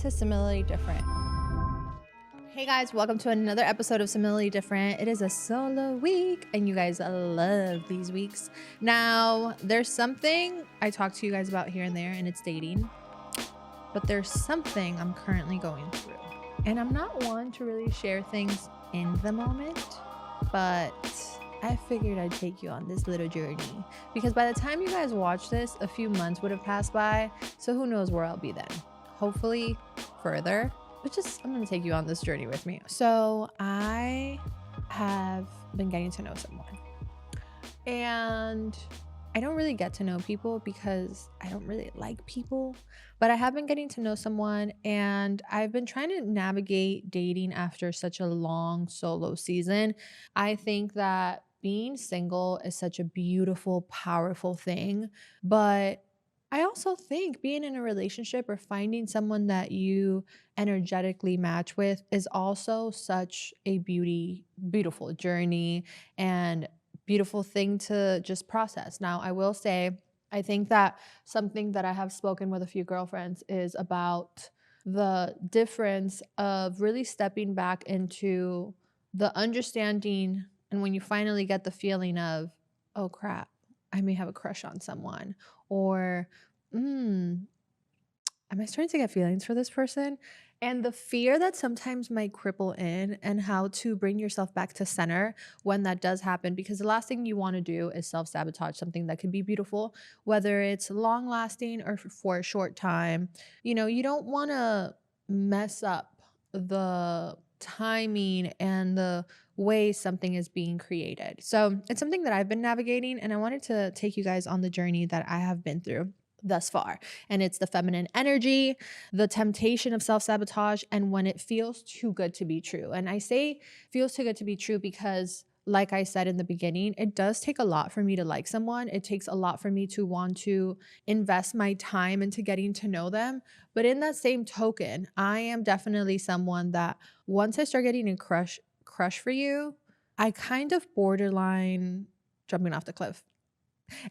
to Similarly Different. Hey guys, welcome to another episode of Similarly Different. It is a solo week and you guys love these weeks. Now, there's something I talk to you guys about here and there, and it's dating. But there's something I'm currently going through. And I'm not one to really share things in the moment, but I figured I'd take you on this little journey. Because by the time you guys watch this, a few months would have passed by. So who knows where I'll be then. Hopefully further. But I'm going to take you on this journey with me. So I have been getting to know someone. And I don't really get to know people because I don't really like people. But I have been getting to know someone, and I've been trying to navigate dating after such a long solo season. I think that being single is such a beautiful, powerful thing. But I also think being in a relationship or finding someone that you energetically match with is also such a beautiful journey and beautiful thing to just process. Now, I will say, I think that something that I have spoken with a few girlfriends is about the difference of really stepping back into the understanding, and when you finally get the feeling of, oh crap, I may have a crush on someone, or am I starting to get feelings for this person? And the fear that sometimes might cripple in, and how to bring yourself back to center when that does happen. Because the last thing you want to do is self-sabotage something that could be beautiful, whether it's long lasting or for a short time. You know, you don't want to mess up the timing and the way something is being created. So it's something that I've been navigating, and I wanted to take you guys on the journey that I have been through thus far. And it's the feminine energy, the temptation of self-sabotage, and when it feels too good to be true. And I say feels too good to be true because, like I said in the beginning, it does take a lot for me to like someone. It takes a lot for me to want to invest my time into getting to know them. But in that same token, I am definitely someone that once I start getting a crush for you, I kind of borderline jumping off the cliff.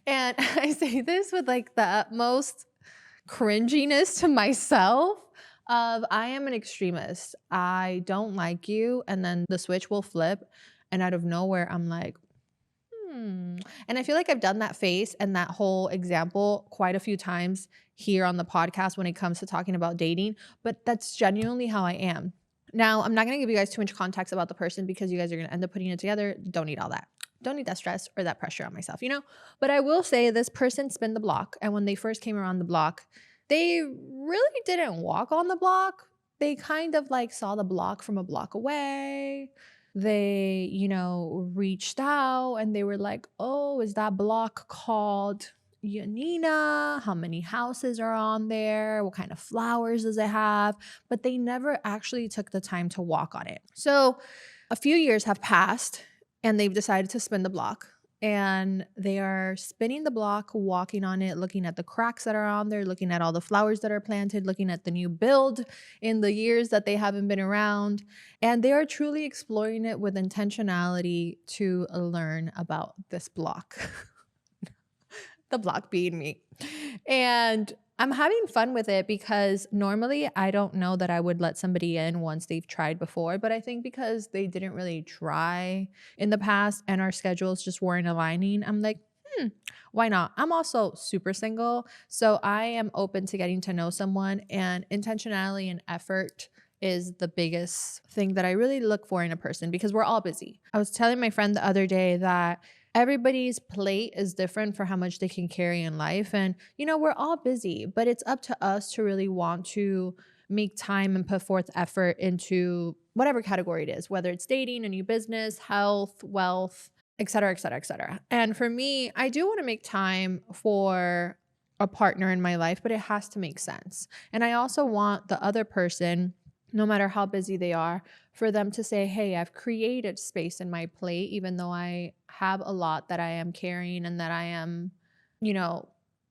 And I say this with like the utmost cringiness to myself of, I am an extremist. I don't like you, and then the switch will flip, and out of nowhere I'm like, And I feel like I've done that face and that whole example quite a few times here on the podcast when it comes to talking about dating, but that's genuinely how I am. Now, I'm not going to give you guys too much context about the person because you guys are going to end up putting it together. Don't need all that. Don't need that stress or that pressure on myself, But I will say this person spun the block. And when they first came around the block, they really didn't walk on the block. They kind of like saw the block from a block away. They, reached out and they were like, oh, is that block called Yanina? How many houses are on there? What kind of flowers does it have? But they never actually took the time to walk on it. So a few years have passed, and they've decided to spin the block, and they are spinning the block, walking on it, looking at the cracks that are on there, looking at all the flowers that are planted, looking at the new build in the years that they haven't been around. And they are truly exploring it with intentionality to learn about this block. The block being me. And I'm having fun with it because normally I don't know that I would let somebody in once they've tried before. But I think because they didn't really try in the past and our schedules just weren't aligning, I'm like, why not? I'm also super single. So I am open to getting to know someone, and intentionality and effort is the biggest thing that I really look for in a person because we're all busy. I was telling my friend the other day that everybody's plate is different for how much they can carry in life. And, we're all busy, but it's up to us to really want to make time and put forth effort into whatever category it is, whether it's dating, a new business, health, wealth, et cetera, et cetera, et cetera. And for me, I do want to make time for a partner in my life, but it has to make sense. And I also want the other person, no matter how busy they are, for them to say, hey, I've created space in my plate, even though I have a lot that I am carrying and that I am,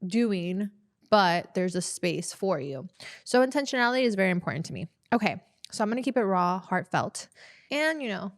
doing, but there's a space for you. So intentionality is very important to me. Okay, so I'm going to keep it raw, heartfelt, and, a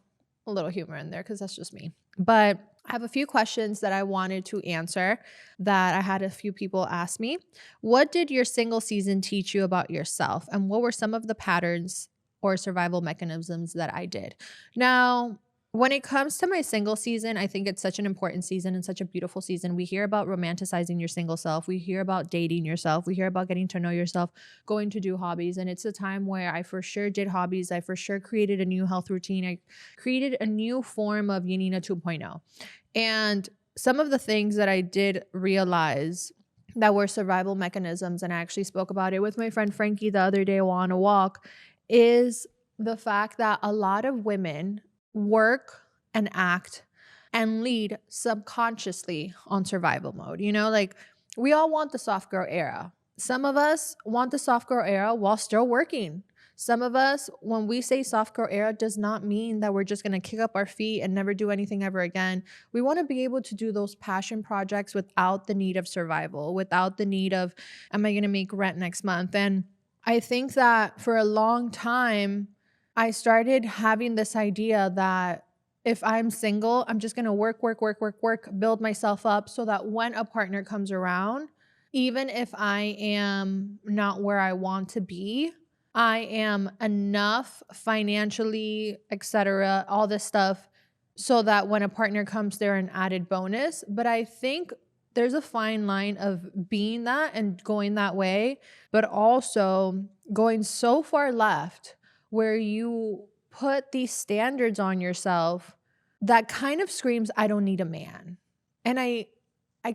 little humor in there because that's just me. But I have a few questions that I wanted to answer that I had a few people ask me. What did your single season teach you about yourself? And what were some of the patterns or survival mechanisms that I did? Now, when it comes to my single season, I think it's such an important season and such a beautiful season. We hear about romanticizing your single self. We hear about dating yourself. We hear about getting to know yourself, going to do hobbies. And it's a time where I for sure did hobbies. I for sure created a new health routine. I created a new form of Yanina 2.0. And some of the things that I did realize that were survival mechanisms, and I actually spoke about it with my friend Frankie the other day while on a walk, is the fact that a lot of women work and act and lead subconsciously on survival mode. You know, like we all want the soft girl era. Some of us want the soft girl era while still working. Some of us, when we say soft girl era, does not mean that we're just going to kick up our feet and never do anything ever again. We want to be able to do those passion projects without the need of survival, without the need of, am I going to make rent next month? And I think that for a long time, I started having this idea that if I'm single, I'm just going to work, build myself up so that when a partner comes around, even if I am not where I want to be, I am enough financially, etc., all this stuff, so that when a partner comes, they're an added bonus. But I think there's a fine line of being that and going that way, but also going so far left where you put these standards on yourself that kind of screams, I don't need a man. And I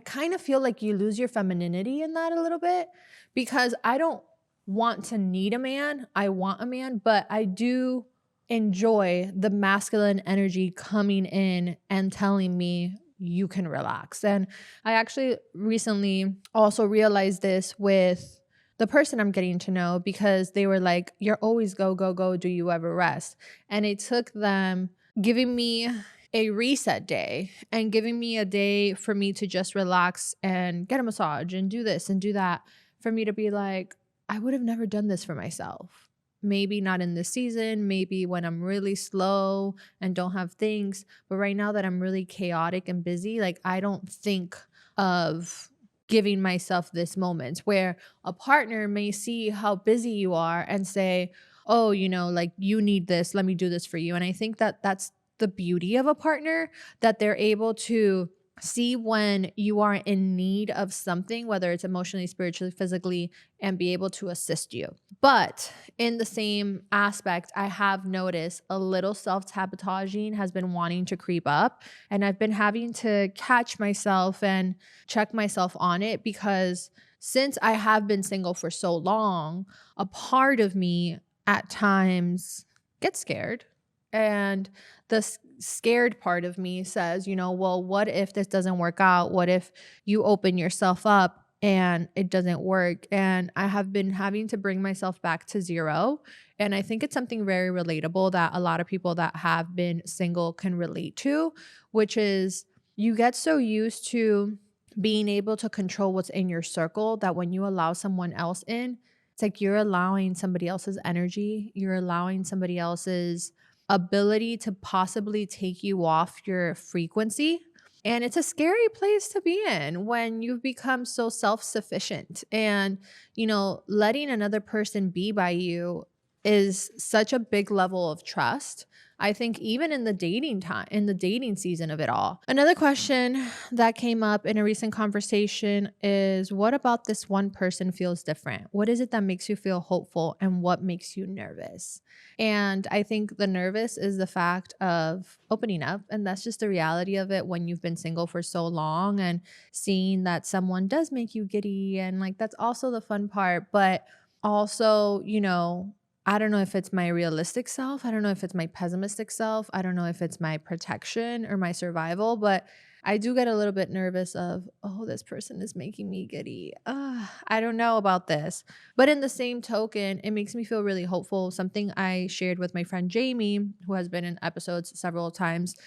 kind of feel like you lose your femininity in that a little bit, because I don't want to need a man. I want a man, but I do enjoy the masculine energy coming in and telling me you can relax. And I actually recently also realized this with the person I'm getting to know, because they were like, you're always go, go, go. Do you ever rest? And it took them giving me a reset day and giving me a day for me to just relax and get a massage and do this and do that, for me to be like, I would have never done this for myself. Maybe not in this season, maybe when I'm really slow and don't have things. But right now that I'm really chaotic and busy, like I don't think of giving myself this moment where a partner may see how busy you are and say, oh, you know, like you need this, let me do this for you. And I think that that's the beauty of a partner, that they're able to see when you are in need of something, whether it's emotionally, spiritually, physically, and be able to assist you. But in the same aspect, I have noticed a little self-sabotaging has been wanting to creep up, and I've been having to catch myself and check myself on it, because since I have been single for so long, a part of me at times gets scared. And the scared part of me says, you know, well, what if this doesn't work out? What if you open yourself up and it doesn't work? And I have been having to bring myself back to zero. And I think it's something very relatable that a lot of people that have been single can relate to, which is you get so used to being able to control what's in your circle that when you allow someone else in, it's like you're allowing somebody else's energy, you're allowing somebody else's ability to possibly take you off your frequency. And it's a scary place to be in when you've become so self-sufficient. And, you know, letting another person be by you is such a big level of trust. I think even in the dating time, in the dating season of it all. Another question that came up in a recent conversation is, what about this one person feels different? What is it that makes you feel hopeful, and what makes you nervous? And I think the nervous is the fact of opening up. And that's just the reality of it when you've been single for so long, and seeing that someone does make you giddy. And like, that's also the fun part. But also, you know, I don't know if it's my realistic self. I don't know if it's my pessimistic self. I don't know if it's my protection or my survival, but I do get a little bit nervous of, oh, this person is making me giddy. I don't know about this. But in the same token, it makes me feel really hopeful. Something I shared with my friend Jamie, who has been in episodes several times,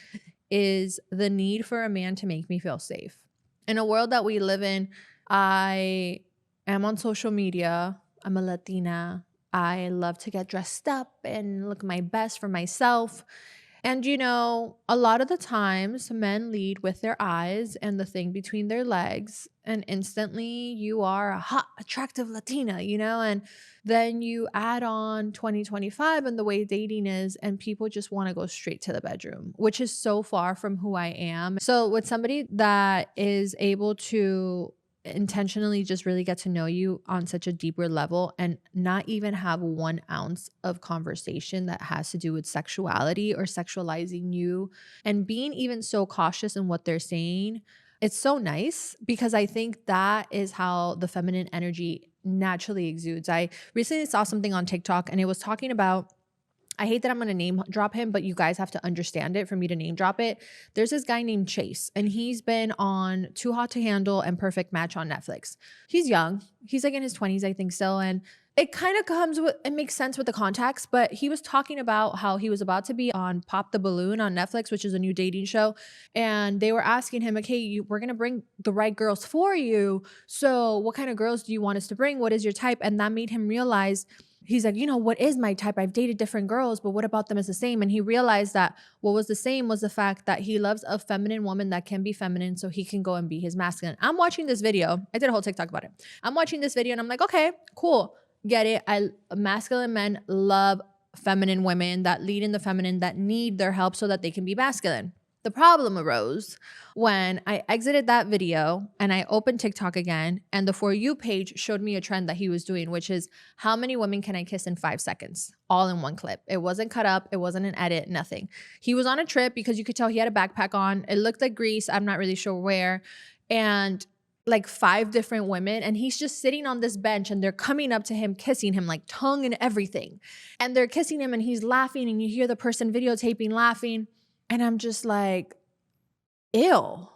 is the need for a man to make me feel safe. In a world that we live in, I am on social media. I'm a Latina. I love to get dressed up and look my best for myself. And you know, a lot of the times men lead with their eyes and the thing between their legs, and instantly you are a hot, attractive Latina, you know? And then you add on 2025 and the way dating is, and people just want to go straight to the bedroom, which is so far from who I am. So, with somebody that is able to intentionally just really get to know you on such a deeper level and not even have 1 ounce of conversation that has to do with sexuality or sexualizing you, and being even so cautious in what they're saying, it's so nice because I think that is how the feminine energy naturally exudes. I recently saw something on TikTok and it was talking about, I hate that I'm going to name drop him, but you guys have to understand it for me to name drop it. There's this guy named Chase, and he's been on Too Hot to Handle and Perfect Match on Netflix. He's young. He's like in his 20s, I think, still. And it kind of comes with, it makes sense with the context, but he was talking about how he was about to be on Pop the Balloon on Netflix, which is a new dating show. And they were asking him, okay, we're going to bring the right girls for you. So what kind of girls do you want us to bring? What is your type? And that made him realize, he's like, you know, what is my type? I've dated different girls, but what about them is the same? And he realized that what was the same was the fact that he loves a feminine woman that can be feminine so he can go and be his masculine. I'm watching this video. I did a whole TikTok about it. I'm watching this video and I'm like, okay, cool. Get it. Masculine men love feminine women that lead in the feminine, that need their help so that they can be masculine. The problem arose when I exited that video and I opened TikTok again, and the For You page showed me a trend that he was doing, which is how many women can I kiss in 5 seconds, all in one clip. It wasn't cut up. It wasn't an edit, nothing. He was on a trip because you could tell he had a backpack on. It looked like Greece. I'm not really sure where. And like 5 different women, and he's just sitting on this bench and they're coming up to him, kissing him, like tongue and everything. And they're kissing him and he's laughing, and you hear the person videotaping laughing. And I'm just like, ew.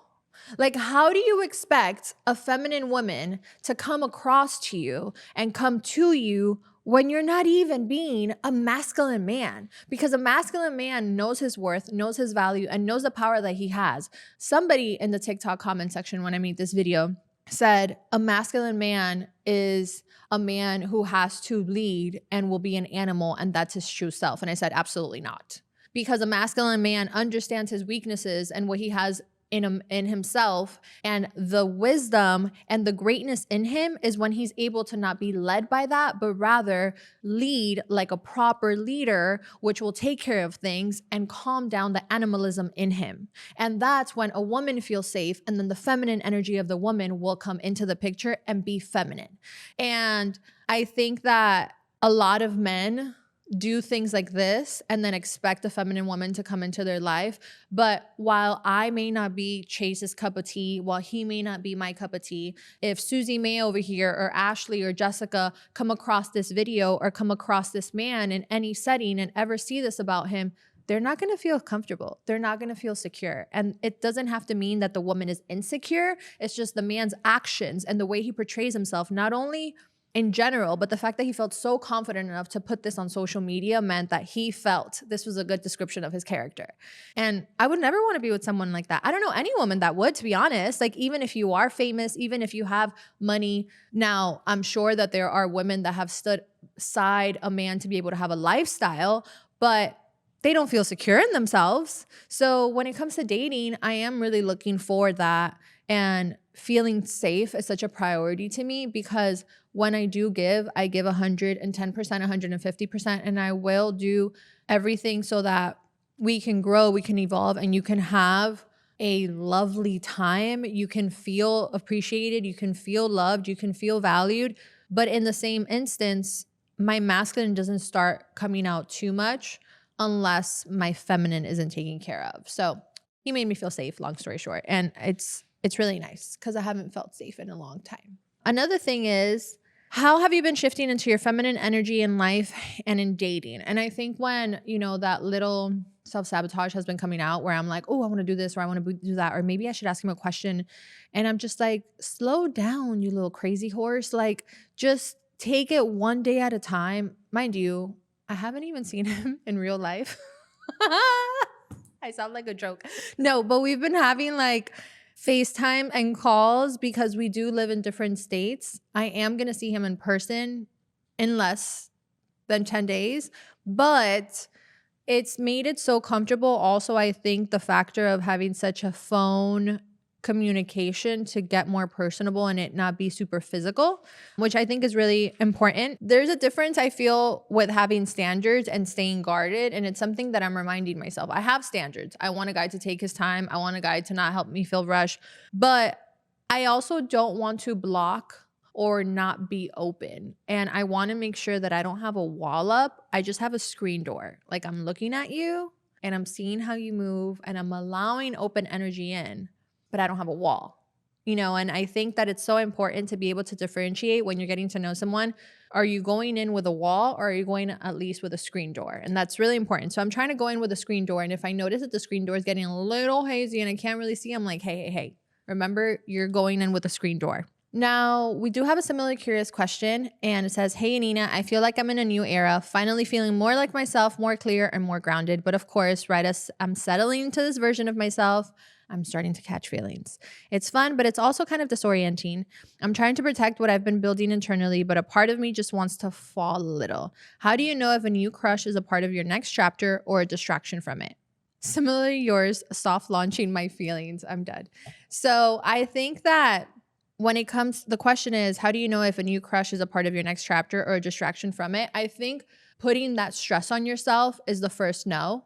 Like, how do you expect a feminine woman to come across to you and come to you when you're not even being a masculine man? Because a masculine man knows his worth, knows his value, and knows the power that he has. Somebody in the TikTok comment section when I made this video said a masculine man is a man who has to lead and will be an animal, and that's his true self. And I said, absolutely not. Because a masculine man understands his weaknesses and what he has in himself, and the wisdom and the greatness in him is when he's able to not be led by that, but rather lead like a proper leader, which will take care of things and calm down the animalism in him. And that's when a woman feels safe, and then the feminine energy of the woman will come into the picture and be feminine. And I think that a lot of men do things like this and then expect a feminine woman to come into their life. But while I may not be Chase's cup of tea, while he may not be my cup of tea, if Susie May over here or Ashley or Jessica come across this video or come across this man in any setting and ever see this about him, they're not going to feel comfortable. They're not going to feel secure. And it doesn't have to mean that the woman is insecure. It's just the man's actions and the way he portrays himself, not only in general, but the fact that he felt so confident enough to put this on social media meant that he felt this was a good description of his character. And I would never want to be with someone like that. I don't know any woman that would, to be honest. Like, even if you are famous, even if you have money. Now, I'm sure that there are women that have stood beside a man to be able to have a lifestyle, but they don't feel secure in themselves. So when it comes to dating, I am really looking for that, and feeling safe is such a priority to me, because when I do give, I give 110%, 150%, and I will do everything so that we can grow, we can evolve, and you can have a lovely time. You can feel appreciated, you can feel loved, you can feel valued. But in the same instance, my masculine doesn't start coming out too much unless my feminine isn't taken care of. So he made me feel safe, long story short. And it's really nice because I haven't felt safe in a long time. Another thing is, how have you been shifting into your feminine energy in life and in dating? And I think when, you know, that little self-sabotage has been coming out where I'm like, oh, I want to do this, or I want to do that, or maybe I should ask him a question. And I'm just like, slow down, you little crazy horse. Like, just take it one day at a time. Mind you, I haven't even seen him in real life. I sound like a joke. No, but we've been having like FaceTime and calls because we do live in different states. I am going to see him in person in less than 10 days, but It's made it so comfortable. Also, I think the factor of having such a phone communication to get more personable and it not be super physical, which I think is really important. There's a difference I feel with having standards and staying guarded, and it's something that I'm reminding myself. I have standards. I want a guy to take his time. I want a guy to not help me feel rushed, but I also don't want to block or not be open. And I want to make sure that I don't have a wall up. I just have a screen door. Like I'm looking at you and I'm seeing how you move and I'm allowing open energy in, but I don't have a wall. And I think that it's so important to be able to differentiate when you're getting to know someone. Are you going in with a wall or are you going at least with a screen door? And that's really important. So I'm trying to go in with a screen door. And if I notice that the screen door is getting a little hazy and I can't really see, I'm like, hey, remember you're going in with a screen door. Now, we do have a similar curious question, and it says, hey, Yanina, I feel like I'm in a new era, finally feeling more like myself, more clear and more grounded. But of course, right as I'm settling into this version of myself, I'm starting to catch feelings. It's fun, but it's also kind of disorienting. I'm trying to protect what I've been building internally, but a part of me just wants to fall a little. How do you know if a new crush is a part of your next chapter or a distraction from it? Similarly, yours, soft launching my feelings. I'm dead. So I think that when it comes, the question is, how do you know if a new crush is a part of your next chapter or a distraction from it? I think putting that stress on yourself is the first no.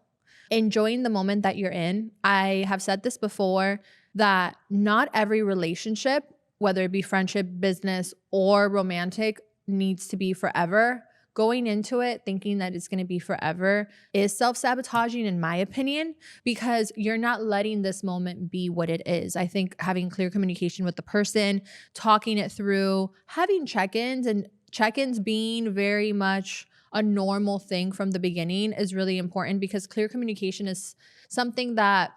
Enjoying the moment that you're in. I have said this before that not every relationship, whether it be friendship, business, or romantic, needs to be forever. Going into it thinking that it's going to be forever is self-sabotaging, in my opinion, because you're not letting this moment be what it is. I think having clear communication with the person, talking it through, having check-ins, and check-ins being very much a normal thing from the beginning is really important, because clear communication is something that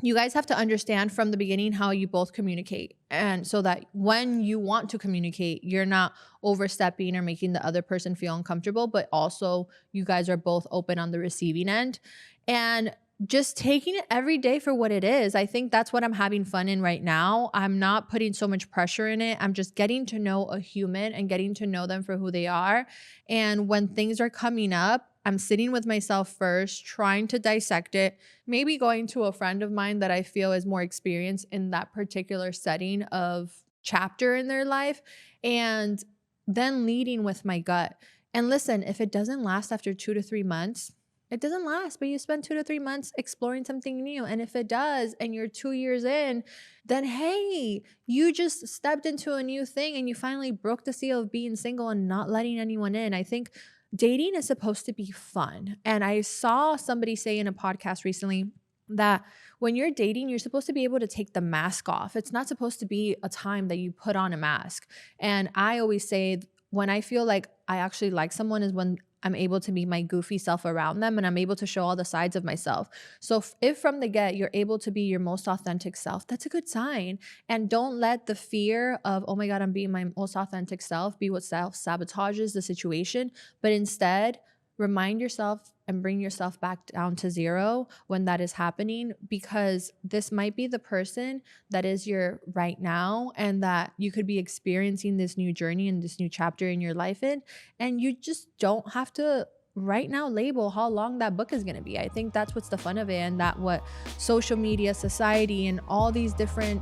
you guys have to understand from the beginning how you both communicate. And so that when you want to communicate, you're not overstepping or making the other person feel uncomfortable, but also you guys are both open on the receiving end. And just taking it every day for what it is. I think that's what I'm having fun in right now. I'm not putting so much pressure in it. I'm just getting to know a human and getting to know them for who they are. And when things are coming up, I'm sitting with myself first, trying to dissect it, maybe going to a friend of mine that I feel is more experienced in that particular setting of chapter in their life, and then leading with my gut. And listen, if it doesn't last after 2 to 3 months, it doesn't last, but you spend 2 to 3 months exploring something new. And if it does, and you're 2 years in, then hey, you just stepped into a new thing and you finally broke the seal of being single and not letting anyone in. I think dating is supposed to be fun. And I saw somebody say in a podcast recently that when you're dating, you're supposed to be able to take the mask off. It's not supposed to be a time that you put on a mask. And I always say when I feel like I actually like someone is when I'm able to be my goofy self around them and I'm able to show all the sides of myself. So if from the get you're able to be your most authentic self, that's a good sign. And don't let the fear of, oh my God, I'm being my most authentic self be what self-sabotages the situation. But instead, remind yourself and bring yourself back down to zero when that is happening, because this might be the person that is your right now and that you could be experiencing this new journey and this new chapter in your life in. And you just don't have to right now label how long that book is going to be. I think that's what's the fun of it, and that what social media, society, and all these different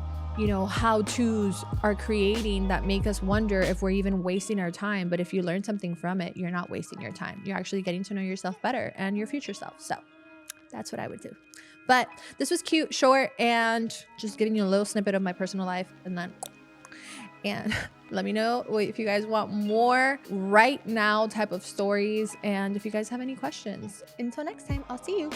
how-tos are creating that make us wonder if we're even wasting our time. But if you learn something from it, you're not wasting your time. You're actually getting to know yourself better and your future self. So that's what I would do. But this was cute, short, and just giving you a little snippet of my personal life. And let me know if you guys want more right now type of stories, and if you guys have any questions. Until next time, I'll see you.